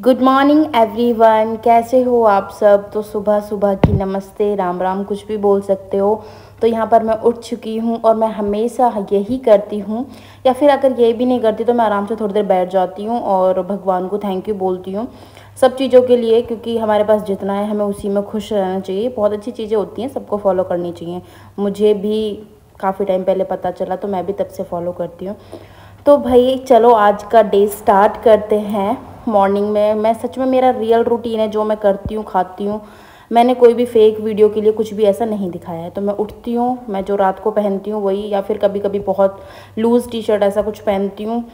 Good morning everyone, कैसे हो आप सब। तो सुबह सुबह की नमस्ते, राम राम, कुछ भी बोल सकते हो। तो यहाँ पर मैं उठ चुकी हूँ और मैं हमेशा यही करती हूँ, या फिर अगर ये भी नहीं करती तो मैं आराम से थोड़ी देर बैठ जाती हूँ और भगवान को थैंक यू बोलती हूँ सब चीज़ों के लिए, क्योंकि हमारे पास जितना है हमें उसी में खुश रहना चाहिए। बहुत अच्छी चीज़ें होती हैं, सबको फॉलो करनी चाहिए। मुझे भी काफ़ी टाइम पहले पता चला तो मैं भी तब से फॉलो करती हूँ। तो भाई चलो आज का डे स्टार्ट करते हैं। मॉर्निंग में मैं सच में, मेरा रियल रूटीन है जो मैं करती हूँ, खाती हूँ। मैंने कोई भी फेक वीडियो के लिए कुछ भी ऐसा नहीं दिखाया है। तो मैं उठती हूँ, मैं जो रात को पहनती हूँ वही, या फिर कभी कभी बहुत लूज़ टी शर्ट ऐसा कुछ पहनती हूँ,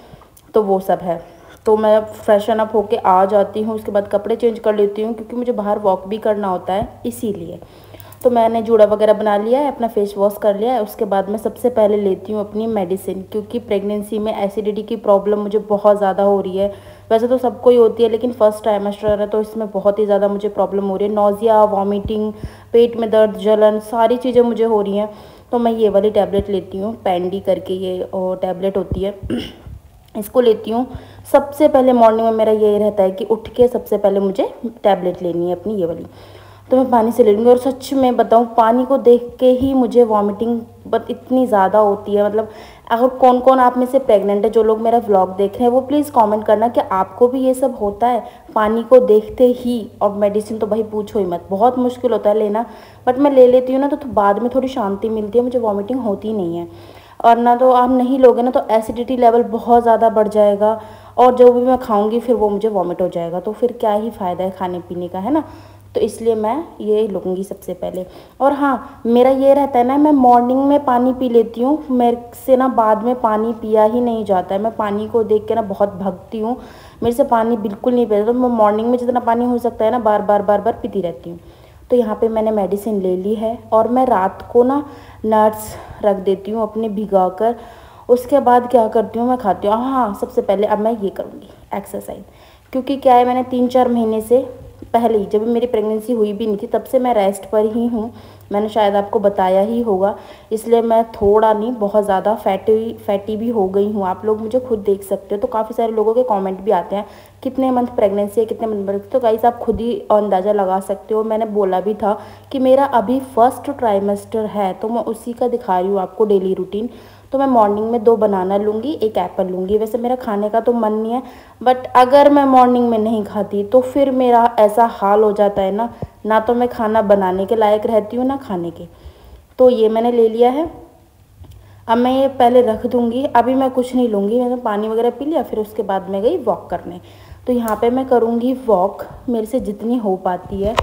तो वो सब है। तो मैं फ्रेशन अप होके आ जाती हूँ, उसके बाद कपड़े चेंज कर लेती हूँ क्योंकि मुझे बाहर वॉक भी करना होता है इसीलिए। तो मैंने जूड़ा वगैरह बना लिया है, अपना फेस वॉश कर लिया है। उसके बाद मैं सबसे पहले लेती हूँ अपनी मेडिसिन, क्योंकि प्रेगनेंसी में एसिडिटी की प्रॉब्लम मुझे बहुत ज़्यादा हो रही है। वैसे तो सबको ही होती है, लेकिन फर्स्ट ट्राइमेस्टर है तो इसमें बहुत ही ज़्यादा मुझे प्रॉब्लम हो रही है। नोज़िया, वॉमिटिंग, पेट में दर्द, जलन, सारी चीज़ें मुझे हो रही हैं। तो मैं ये वाली टैबलेट लेती हूँ, पैंडी करके ये टैबलेट होती है इसको लेती हूँ। सबसे पहले मॉर्निंग में मेरा यही रहता है कि उठ के सबसे पहले मुझे टैबलेट लेनी है अपनी ये वाली। तो मैं पानी से ले लूँगी। और सच में बताऊँ, पानी को देख के ही मुझे वॉमिटिंग इतनी ज़्यादा होती है। मतलब अगर कौन कौन आप में से प्रेग्नेंट है, जो लोग मेरा व्लॉग देख रहे हैं, वो प्लीज़ कमेंट करना कि आपको भी ये सब होता है पानी को देखते ही। और मेडिसिन तो भाई पूछो ही मत, बहुत मुश्किल होता है लेना। बट मैं ले लेती हूँ ना, तो बाद में थोड़ी शांति मिलती है, मुझे वॉमिटिंग होती नहीं है। और ना तो आप नहीं लोगे ना तो एसिडिटी लेवल बहुत ज़्यादा बढ़ जाएगा, और जो भी मैं खाऊंगी फिर वो मुझे वॉमिट हो जाएगा। तो फिर क्या ही फ़ायदा है खाने पीने का, है ना। तो इसलिए मैं ये लूँगी सबसे पहले। और हाँ, मेरा ये रहता है ना, मैं मॉर्निंग में पानी पी लेती हूँ, मेरे से ना बाद में पानी पिया ही नहीं जाता है। मैं पानी को देख के ना बहुत भगती हूँ, मेरे से पानी बिल्कुल नहीं पिया। तो मैं मॉर्निंग में जितना पानी हो सकता है ना बार बार बार बार पीती रहती हूँ। तो यहाँ पे मैंने मेडिसिन ले ली है, और मैं रात को ना नट्स रख देती हूँ अपने भिगा कर। उसके बाद क्या करती हूँ, मैं खाती हूँ। हाँ, सबसे पहले अब मैं ये करूँगी एक्सरसाइज, क्योंकि क्या है, मैंने 3-4 महीने से पहले ही, जब मेरी प्रेगनेंसी हुई भी नहीं थी, तब से मैं रेस्ट पर ही हूँ। मैंने शायद आपको बताया ही होगा। इसलिए मैं थोड़ा नहीं, बहुत ज़्यादा फैटी भी हो गई हूँ। आप लोग मुझे खुद देख सकते हो। तो काफ़ी सारे लोगों के कमेंट भी आते हैं कितने मंथ प्रेगनेंसी है, कितने मंथ। तो गाइस आप खुद ही अंदाज़ा लगा सकते हो। मैंने बोला भी था कि मेरा अभी फर्स्ट ट्राइमेस्टर है, तो मैं उसी का दिखा रही हूँ आपको डेली रूटीन। तो मैं मॉर्निंग में 2 बनाना लूँगी, 1 एप्पल लूँगी। वैसे मेरा खाने का तो मन नहीं है, बट अगर मैं मॉर्निंग में नहीं खाती तो फिर मेरा ऐसा हाल हो जाता है ना, ना तो मैं खाना बनाने के लायक रहती हूँ ना खाने के। तो ये मैंने ले लिया है। अब मैं ये पहले रख दूँगी, अभी मैं कुछ नहीं लूँगी। मैंने पानी वगैरह पी लिया, फिर उसके बाद मैं गई वॉक करने। तो यहाँ पे मैं करूँगी वॉक, मेरे से जितनी हो पाती है।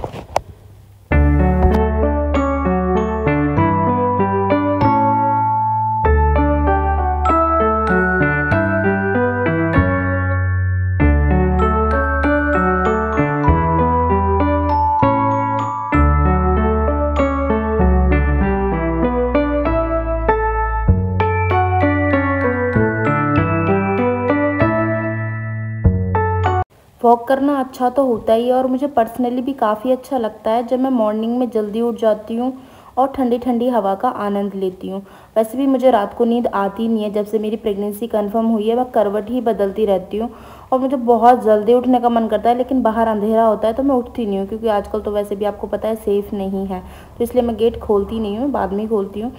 वॉक करना अच्छा तो होता ही है, और मुझे पर्सनली भी काफ़ी अच्छा लगता है जब मैं मॉर्निंग में जल्दी उठ जाती हूँ और ठंडी ठंडी हवा का आनंद लेती हूँ। वैसे भी मुझे रात को नींद आती नहीं है। जब से मेरी प्रेगनेंसी कंफर्म हुई है, मैं करवट ही बदलती रहती हूँ, और मुझे बहुत जल्दी उठने का मन करता है, लेकिन बाहर अंधेरा होता है तो मैं उठती नहीं हूँ, क्योंकि आजकल तो वैसे भी आपको पता है सेफ़ नहीं है। तो इसलिए मैं गेट खोलती नहीं हूँ, बाद में ही खोलती हूँ।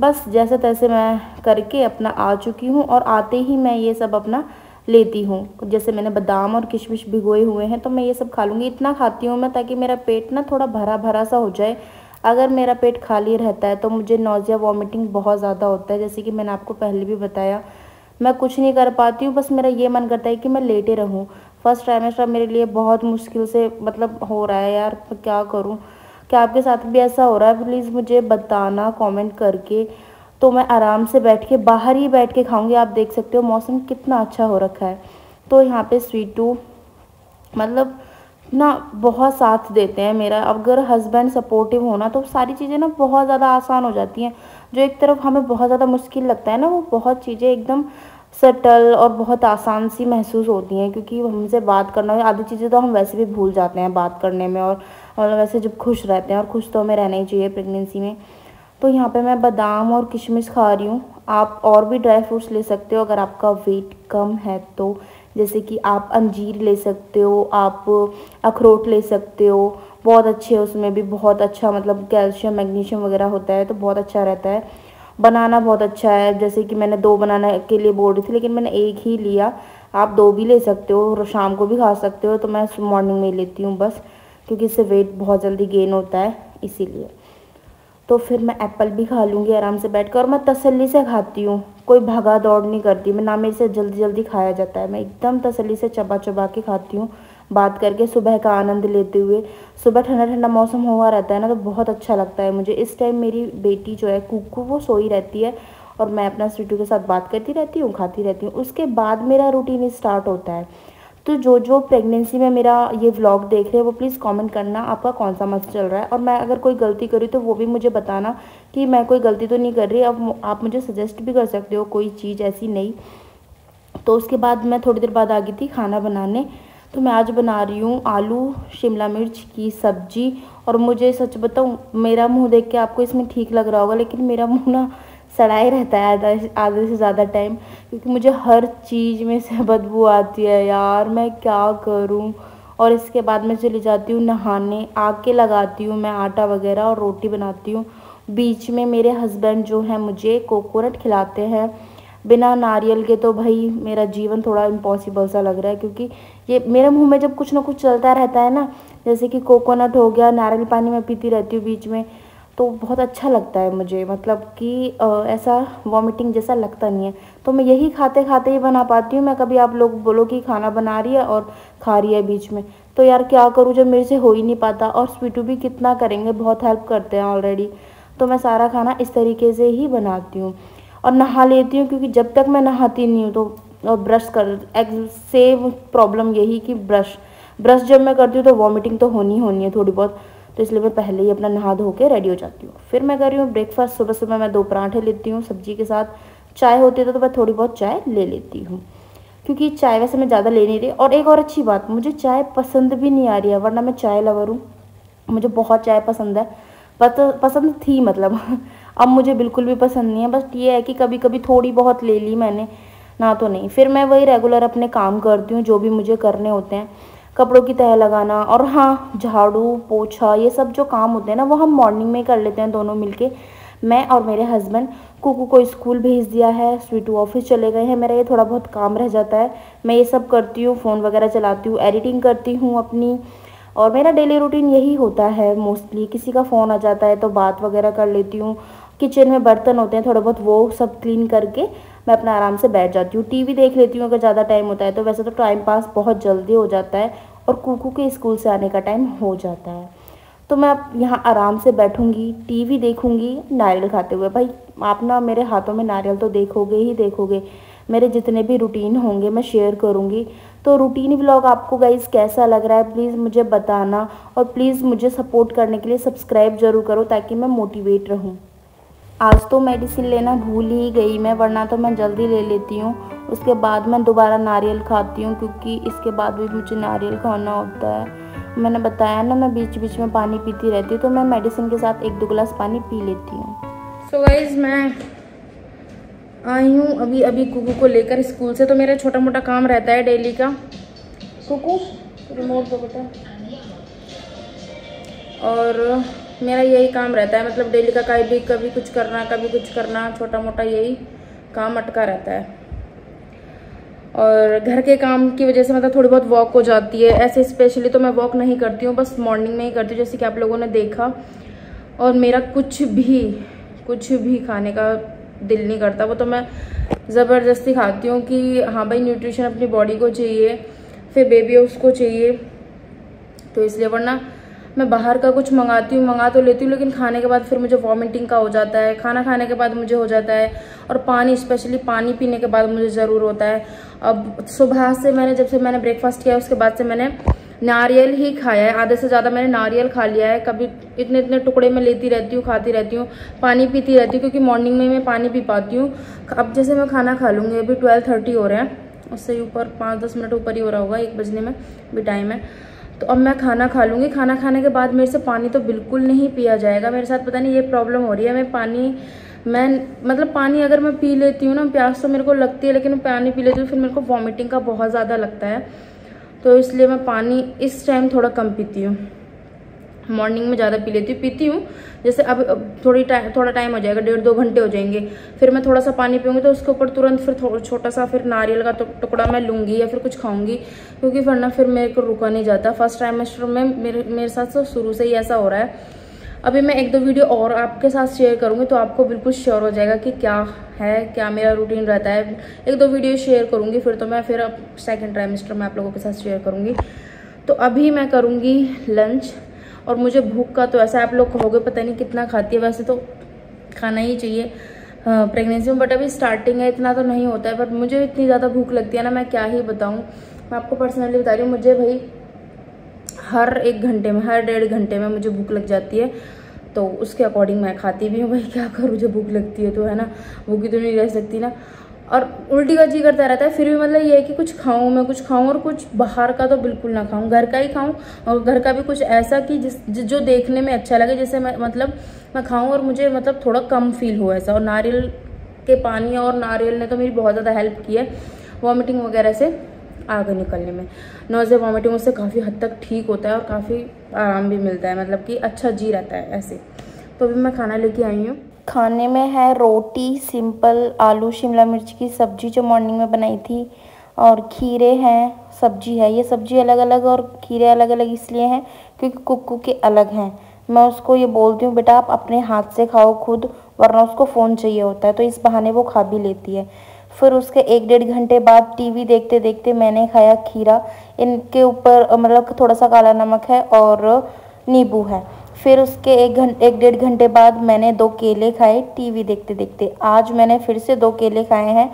बस जैसे तैसे मैं करके अपना आ चुकी हूँ, और आते ही मैं ये सब अपना लेती हूँ। जैसे मैंने बादाम और किशमिश भिगोए हुए हैं, तो मैं ये सब खा लूँगी। इतना खाती हूँ मैं ताकि मेरा पेट ना थोड़ा भरा भरा सा हो जाए। अगर मेरा पेट खाली रहता है तो मुझे नौजिया, वॉमिटिंग बहुत ज़्यादा होता है। जैसे कि मैंने आपको पहले भी बताया, मैं कुछ नहीं कर पाती हूँ, बस मेरा ये मन करता है कि मैं लेटे रहूँ। फर्स्ट ट्राइमेस्टर मेरे लिए बहुत मुश्किल से मतलब हो रहा है यार, मैं क्या करूँ। क्या आपके साथ भी ऐसा हो रहा है? प्लीज़ मुझे बताना कमेंट करके। तो मैं आराम से बैठ के, बाहर ही बैठ के खाऊंगी। आप देख सकते हो मौसम कितना अच्छा हो रखा है। तो यहाँ पे स्वीटू मतलब ना बहुत साथ देते हैं मेरा। अगर हस्बैंड सपोर्टिव हो ना तो सारी चीज़ें ना बहुत ज़्यादा आसान हो जाती हैं। जो एक तरफ हमें बहुत ज़्यादा मुश्किल लगता है ना, वो बहुत चीज़ें एकदम सटल और बहुत आसान सी महसूस होती हैं, क्योंकि हमसे बात करना, आधी चीज़ें तो हम वैसे भी भूल जाते हैं बात करने में। और वैसे जब खुश रहते हैं, और खुश तो हमें रहना ही चाहिए प्रेगनेंसी में। तो यहाँ पे मैं बादाम और किशमिश खा रही हूँ। आप और भी ड्राई फ्रूट्स ले सकते हो अगर आपका वेट कम है तो। जैसे कि आप अंजीर ले सकते हो, आप अखरोट ले सकते हो, बहुत अच्छे, उसमें भी बहुत अच्छा मतलब कैल्शियम मैग्नीशियम वगैरह होता है, तो बहुत अच्छा रहता है। बनाना बहुत अच्छा है, जैसे कि मैंने 2 बनाना के लिए बोल रही थी लेकिन मैंने 1 ही लिया, आप 2 भी ले सकते हो और शाम को भी खा सकते हो, तो मैं मॉर्निंग में ही लेती हूँ बस, क्योंकि इससे वेट बहुत जल्दी गेन होता है इसीलिए। तो फिर मैं एप्पल भी खा लूँगी आराम से बैठ कर, और मैं तसल्ली से खाती हूँ, कोई भागा दौड़ नहीं करती मैं, ना मेरे से जल्दी जल्दी खाया जाता है, मैं एकदम तसल्ली से चबा चबा के खाती हूँ, बात करके सुबह का आनंद लेते हुए। सुबह ठंडा ठंडा मौसम हुआ रहता है ना, तो बहुत अच्छा लगता है मुझे। इस टाइम मेरी बेटी जो है कुकू, वो सोई रहती है और मैं अपना स्वीटू के साथ बात करती रहती हूँ, खाती रहती हूँ। उसके बाद मेरा रूटीन स्टार्ट होता है। तो जो प्रेगनेंसी में मेरा ये व्लॉग देख रहे हैं वो प्लीज़ कमेंट करना आपका कौन सा मंथ चल रहा है, और मैं अगर कोई गलती करी तो वो भी मुझे बताना कि मैं कोई गलती तो नहीं कर रही। अब आप मुझे सजेस्ट भी कर सकते हो कोई चीज़ ऐसी नहीं। तो उसके बाद मैं थोड़ी देर बाद आ गई थी खाना बनाने। तो मैं आज बना रही हूँ आलू शिमला मिर्च की सब्जी। और मुझे सच बताऊँ, मेरा मुंह देख के आपको इसमें ठीक लग रहा होगा, लेकिन मेरा मुंह ना सड़ाए रहता है आधे से ज़्यादा टाइम, क्योंकि मुझे हर चीज़ में से बदबू आती है यार, मैं क्या करूँ। और इसके बाद मैं चली जाती हूँ नहाने, आके लगाती हूँ मैं आटा वगैरह और रोटी बनाती हूँ। बीच में मेरे हस्बैंड जो हैं मुझे कोकोनट खिलाते हैं, बिना नारियल के तो भाई मेरा जीवन थोड़ा इम्पॉसिबल सा लग रहा है, क्योंकि ये मेरे मुंह में जब कुछ ना कुछ चलता रहता है ना, जैसे कि कोकोनट हो गया, नारियल पानी मैं पीती रहती हूँ बीच में, तो बहुत अच्छा लगता है मुझे, मतलब कि ऐसा वॉमिटिंग जैसा लगता नहीं है। तो मैं यही खाते खाते ही बना पाती हूँ मैं। कभी आप लोग बोलो कि खाना बना रही है और खा रही है बीच में, तो यार क्या करूँ जब मेरे से हो ही नहीं पाता। और स्वीटू भी कितना करेंगे, बहुत हेल्प करते हैं ऑलरेडी। तो मैं सारा खाना इस तरीके से ही बनाती हूँ और नहा लेती हूँ, क्योंकि जब तक मैं नहाती नहीं हूँ तो ब्रश कर सेम प्रॉब्लम यही कि ब्रश जब मैं करती हूँ तो वॉमिटिंग तो होनी है थोड़ी बहुत, तो इसलिए मैं पहले ही अपना नहा धो के रेडी हो जाती हूँ। फिर मैं कर रही हूँ ब्रेकफास्ट। सुबह सुबह मैं 2 पराठे लेती हूँ सब्जी के साथ, चाय होती है तो मैं थोड़ी बहुत चाय ले लेती हूँ, क्योंकि चाय वैसे मैं ज़्यादा ले नहीं रही। और एक और अच्छी बात, मुझे चाय पसंद भी नहीं आ रही है, वरना मैं चाय लवर हूँ, मुझे बहुत चाय पसंद है, पसंद थी मतलब अब मुझे बिल्कुल भी पसंद नहीं है। बस ये है कि कभी कभी थोड़ी बहुत ले ली मैंने, ना तो नहीं। फिर मैं वही रेगुलर अपने काम करती हूँ जो भी मुझे करने होते हैं, कपड़ों की तह लगाना, और हाँ झाड़ू पोछा, ये सब जो काम होते हैं ना वो हम मॉर्निंग में कर लेते हैं दोनों मिलके, मैं और मेरे हस्बैंड। कुकू को स्कूल भेज दिया है, स्वीटू ऑफिस चले गए हैं, मेरा ये थोड़ा बहुत काम रह जाता है, मैं ये सब करती हूँ, फ़ोन वगैरह चलाती हूँ, एडिटिंग करती हूँ अपनी। और मेरा डेली रूटीन यही होता है मोस्टली। किसी का फ़ोन आ जाता है तो बात वगैरह कर लेती हूँ, किचन में बर्तन होते हैं थोड़े बहुत, वो सब क्लीन करके मैं अपना आराम से बैठ जाती हूँ, टीवी देख लेती हूँ अगर ज़्यादा टाइम होता है तो। वैसे तो टाइम पास बहुत जल्दी हो जाता है और कुकू के स्कूल से आने का टाइम हो जाता है, तो मैं अब यहाँ आराम से बैठूँगी, टीवी देखूँगी नारियल खाते हुए। भाई आप ना मेरे हाथों में नारियल तो देखोगे ही देखोगे। मेरे जितने भी रूटीन होंगे मैं शेयर करूँगी। तो रूटीन व्लॉग आपको गाइस कैसा लग रहा है प्लीज़ मुझे बताना, और प्लीज़ मुझे सपोर्ट करने के लिए सब्सक्राइब ज़रूर करो ताकि मैं मोटिवेट रहूँ। आज तो मेडिसिन लेना भूल ही गई मैं, वरना तो मैं जल्दी ले लेती हूँ। उसके बाद मैं दोबारा नारियल खाती हूँ, क्योंकि इसके बाद भी मुझे नारियल खाना होता है। मैंने बताया ना मैं बीच बीच में पानी पीती रहती हूँ, तो मैं मेडिसिन के साथ 1-2 गिलास पानी पी लेती हूँ। सो गाइस मैं आई हूँ अभी कुकू को लेकर स्कूल से। तो मेरा छोटा मोटा काम रहता है डेली का। कुकू रिमोट दो बेटा। और मेरा यही काम रहता है, मतलब डेली का कभी कुछ करना, छोटा मोटा यही काम अटका रहता है। और घर के काम की वजह से मतलब थोड़ी बहुत वॉक हो जाती है। ऐसे स्पेशली तो मैं वॉक नहीं करती हूँ, बस मॉर्निंग में ही करती हूँ जैसे कि आप लोगों ने देखा। और मेरा कुछ भी खाने का दिल नहीं करता, वो तो मैं ज़बरदस्ती खाती हूँ कि हाँ भाई न्यूट्रिशन अपनी बॉडी को चाहिए, फिर बेबी उसको चाहिए, तो इसलिए। वरना मैं बाहर का कुछ मंगा तो लेती हूँ, लेकिन खाने के बाद फिर मुझे वॉमिटिंग का हो जाता है, खाना खाने के बाद मुझे हो जाता है। और पानी, स्पेशली पानी पीने के बाद मुझे ज़रूर होता है। अब सुबह से जब से मैंने ब्रेकफास्ट किया उसके बाद से मैंने नारियल ही खाया है, आधे से ज़्यादा मैंने नारियल खा लिया है। कभी इतने टुकड़े में लेती रहती हूँ, खाती रहती हूँ, पानी पीती रहती हूँ, क्योंकि मॉर्निंग में मैं पानी पी पाती हूँ। अब जैसे मैं खाना खा लूँगी, अभी 12:30 हो रहे हैं, उससे ऊपर 5-10 मिनट ऊपर ही हो रहा होगा, 1 बजने में भी टाइम है। तो अब मैं खाना खा लूँगी, खाना खाने के बाद मेरे से पानी तो बिल्कुल नहीं पिया जाएगा। मेरे साथ पता नहीं ये प्रॉब्लम हो रही है, मैं पानी मैं मतलब पानी अगर मैं पी लेती हूँ ना, प्यास तो मेरे को लगती है, लेकिन मैं पानी पी लेती हूँ फिर मेरे को वॉमिटिंग का बहुत ज़्यादा लगता है, तो इसलिए मैं पानी इस टाइम थोड़ा कम पीती हूँ। मॉर्निंग में ज़्यादा पीती हूँ। जैसे अब थोड़ा टाइम हो जाएगा, 1.5-2 घंटे हो जाएंगे, फिर मैं थोड़ा सा पानी पीऊँगी तो उसके ऊपर तुरंत फिर छोटा सा फिर नारियल का टुकड़ा मैं लूँगी या फिर कुछ खाऊँगी, क्योंकि वरना फिर मेरे को रुका नहीं जाता। फर्स्ट ट्राइमेस्टर में मेरे साथ तो शुरू से ही ऐसा हो रहा है। अभी मैं 1-2 वीडियो और आपके साथ शेयर करूँगी तो आपको बिल्कुल श्योर हो जाएगा कि क्या मेरा रूटीन रहता है। 1-2 वीडियो शेयर करूँगी, फिर तो मैं फिर अब सेकेंड ट्राइमेस्टर में आप लोगों के साथ शेयर करूँगी। तो अभी मैं करूँगी लंच, और मुझे भूख का तो ऐसा आप लोग कहोगे पता नहीं कितना खाती है, वैसे तो खाना ही चाहिए प्रेगनेंसी में, बट अभी स्टार्टिंग है, इतना तो नहीं होता है, बट मुझे इतनी ज़्यादा भूख लगती है ना, मैं क्या ही बताऊँ। मैं आपको पर्सनली बता रही हूँ, मुझे भाई हर 1 घंटे में, हर 1.5 घंटे में मुझे भूख लग जाती है, तो उसके अकॉर्डिंग मैं खाती भी हूँ। भाई क्या करूँ, जब भूख लगती है तो, है ना, भूखी तो नहीं रह सकती ना। और उल्टी का जी करता रहता है, फिर भी मतलब ये है कि कुछ खाऊं, मैं कुछ खाऊं, और कुछ बाहर का तो बिल्कुल ना खाऊं, घर का ही खाऊं, और घर का भी कुछ ऐसा कि जो देखने में अच्छा लगे, जैसे मैं खाऊं और मुझे मतलब थोड़ा कम फील हो ऐसा। और नारियल के पानी और नारियल ने तो मेरी बहुत ज़्यादा हेल्प की है वॉमिटिंग वगैरह से आगे निकलने में। नोज़े वॉमिटिंग उससे काफ़ी हद तक ठीक होता है और काफ़ी आराम भी मिलता है, मतलब कि अच्छा जी रहता है ऐसे। तो अभी मैं खाना लेके आई हूँ। खाने में है रोटी, सिंपल आलू शिमला मिर्च की सब्जी जो मॉर्निंग में बनाई थी, और खीरे हैं, सब्जी है। ये सब्जी अलग अलग और खीरे अलग अलग इसलिए हैं क्योंकि कुक्कू के अलग हैं। मैं उसको ये बोलती हूँ बेटा आप अपने हाथ से खाओ खुद, वरना उसको फ़ोन चाहिए होता है, तो इस बहाने वो खा भी लेती है। फिर उसके 1-1.5 घंटे बाद टीवी देखते देखते मैंने खाया खीरा। इनके ऊपर मतलब थोड़ा सा काला नमक है और नींबू है। फिर उसके 1-1.5 घंटे बाद मैंने 2 केले खाए टीवी देखते देखते। आज मैंने फिर से 2 केले खाए हैं।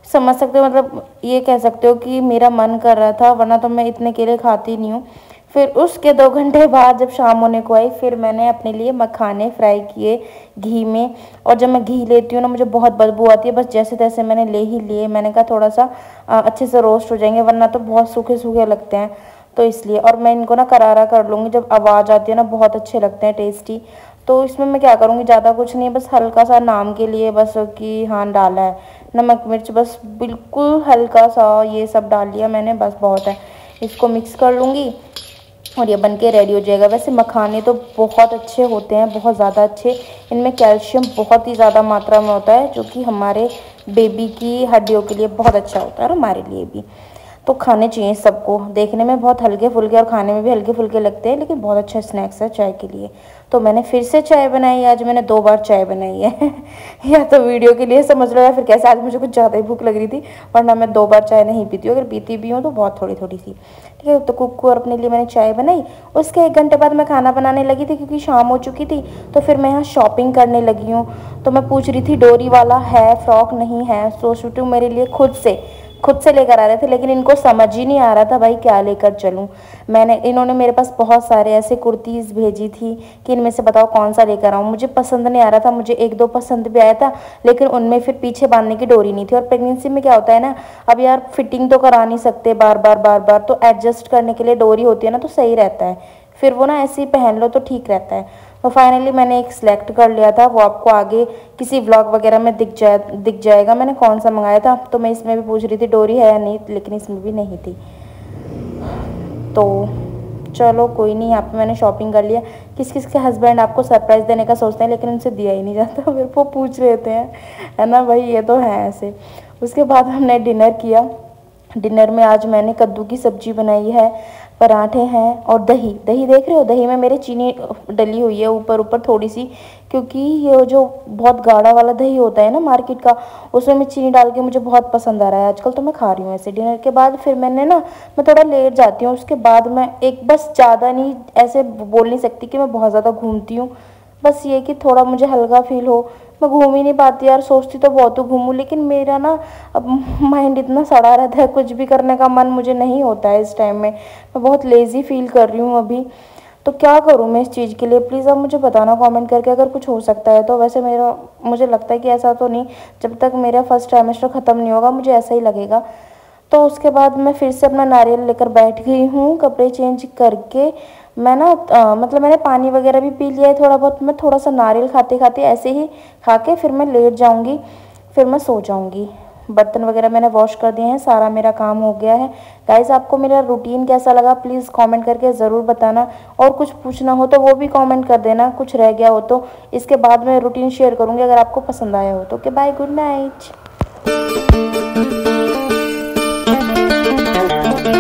समझ सकते हो, मतलब ये कह सकते हो कि मेरा मन कर रहा था, वरना तो मैं इतने केले खाती नहीं हूँ। फिर उसके 2 घंटे बाद जब शाम होने को आई, फिर मैंने अपने लिए मखाने फ्राई किए घी में। और जब मैं घी लेती हूँ ना, मुझे बहुत बदबू आती है, बस जैसे तैसे मैंने ले ही लिए। मैंने कहा थोड़ा सा अच्छे से रोस्ट हो जाएंगे, वरना तो बहुत सूखे सूखे लगते हैं, तो इसलिए। और मैं इनको ना करारा कर लूँगी, जब आवाज़ आती है ना बहुत अच्छे लगते हैं, टेस्टी। तो इसमें मैं क्या करूँगी, ज़्यादा कुछ नहीं है, बस हल्का सा नाम के लिए बस कि हाँ डाला है, नमक मिर्च बस बिल्कुल हल्का सा ये सब डाल लिया मैंने, बस बहुत है। इसको मिक्स कर लूँगी और ये बनके रेडी हो जाएगा। वैसे मखाने तो बहुत अच्छे होते हैं, बहुत ज़्यादा अच्छे। इनमें कैल्शियम बहुत ही ज़्यादा मात्रा में होता है, जो कि हमारे बेबी की हड्डियों के लिए बहुत अच्छा होता है और हमारे लिए भी। तो खाने चाहिए सबको। देखने में बहुत हल्के फुल्के और खाने में भी हल्के फुल्के लगते हैं, लेकिन बहुत अच्छा स्नैक्स है चाय के लिए। तो मैंने फिर से चाय बनाई, आज मैंने 2 बार चाय बनाई है या तो वीडियो के लिए समझ लो या फिर कैसे, आज मुझे कुछ ज़्यादा ही भूख लग रही थी, वरना मैं 2 बार चाय नहीं पीती हूँ। अगर पीती भी हूँ तो बहुत थोड़ी थोड़ी सी, ठीक है। तो कुक्कू और अपने लिए मैंने चाय बनाई। उसके 1 घंटे बाद मैं खाना बनाने लगी थी, क्योंकि शाम हो चुकी थी। तो फिर मैं यहाँ शॉपिंग करने लगी हूँ। तो मैं पूछ रही थी डोरी वाला है, फ्रॉक नहीं है, सोच रही हूँ मेरे लिए खुद से लेकर आ रहे थे, लेकिन इनको समझ ही नहीं आ रहा था भाई क्या लेकर चलूं। इन्होंने मेरे पास बहुत सारे ऐसे कुर्तीज़ भेजी थी कि इनमें से बताओ कौन सा लेकर आऊं। मुझे पसंद नहीं आ रहा था, मुझे 1-2 पसंद भी आया था, लेकिन उनमें फिर पीछे बांधने की डोरी नहीं थी। और प्रेगनेंसी में क्या होता है ना, अब यार फिटिंग तो करा नहीं सकते बार बार, तो एडजस्ट करने के लिए डोरी होती है ना, तो सही रहता है। फिर वो ना ऐसे ही पहन लो तो ठीक रहता है। तो फाइनली मैंने एक सिलेक्ट कर लिया था, वो आपको आगे किसी व्लॉग वगैरह में दिख जाएगा मैंने कौन सा मंगाया था। तो मैं इसमें भी पूछ रही थी डोरी है या नहीं, लेकिन इसमें भी नहीं थी। तो चलो कोई नहीं, यहाँ पे मैंने शॉपिंग कर लिया। किस किस के हस्बैंड आपको सरप्राइज़ देने का सोचते हैं, लेकिन उनसे दिया ही नहीं जाता, मेरे को पूछ लेते हैं, है ना भाई, ये तो है ऐसे। उसके बाद हमने डिनर किया। डिनर में आज मैंने कद्दू की सब्जी बनाई है, पराठे हैं और दही देख रहे हो, दही में मेरे चीनी डली हुई है ऊपर थोड़ी सी, क्योंकि ये जो बहुत गाढ़ा वाला दही होता है ना मार्केट का, उसमें मैं चीनी डाल के मुझे बहुत पसंद आ रहा है आजकल, तो मैं खा रही हूँ ऐसे। डिनर के बाद फिर मैं थोड़ा लेट जाती हूँ। उसके बाद मैं बस ज़्यादा नहीं, ऐसे बोल नहीं सकती कि मैं बहुत ज़्यादा घूमती हूँ, बस ये कि थोड़ा मुझे हल्का फील हो। मैं घूम ही नहीं पाती यार, सोचती तो बहुत घूमूं, लेकिन मेरा ना अब माइंड इतना सड़ा रहता है, कुछ भी करने का मन मुझे नहीं होता है इस टाइम में। मैं बहुत लेज़ी फील कर रही हूँ अभी। तो क्या करूँ मैं इस चीज़ के लिए, प्लीज़ आप मुझे बताना कमेंट करके अगर कुछ हो सकता है तो। वैसे मुझे लगता है कि ऐसा तो नहीं, जब तक मेरा फर्स्ट ट्राइमेस्टर ख़त्म नहीं होगा मुझे ऐसा ही लगेगा। तो उसके बाद मैं फिर से अपना नारियल लेकर बैठ गई हूँ। कपड़े चेंज करके मैं ना मतलब मैंने पानी वगैरह भी पी लिया है थोड़ा बहुत। मैं थोड़ा सा नारियल खाते खाते ऐसे ही खा के फिर मैं लेट जाऊँगी, फिर मैं सो जाऊँगी। बर्तन वगैरह मैंने वॉश कर दिए हैं, सारा मेरा काम हो गया है। गाइस, आपको मेरा रूटीन कैसा लगा प्लीज़ कमेंट करके ज़रूर बताना, और कुछ पूछना हो तो वो भी कमेंट कर देना, कुछ रह गया हो तो। इसके बाद मैं रूटीन शेयर करूँगी अगर आपको पसंद आया हो तो। Okay, bye, good night.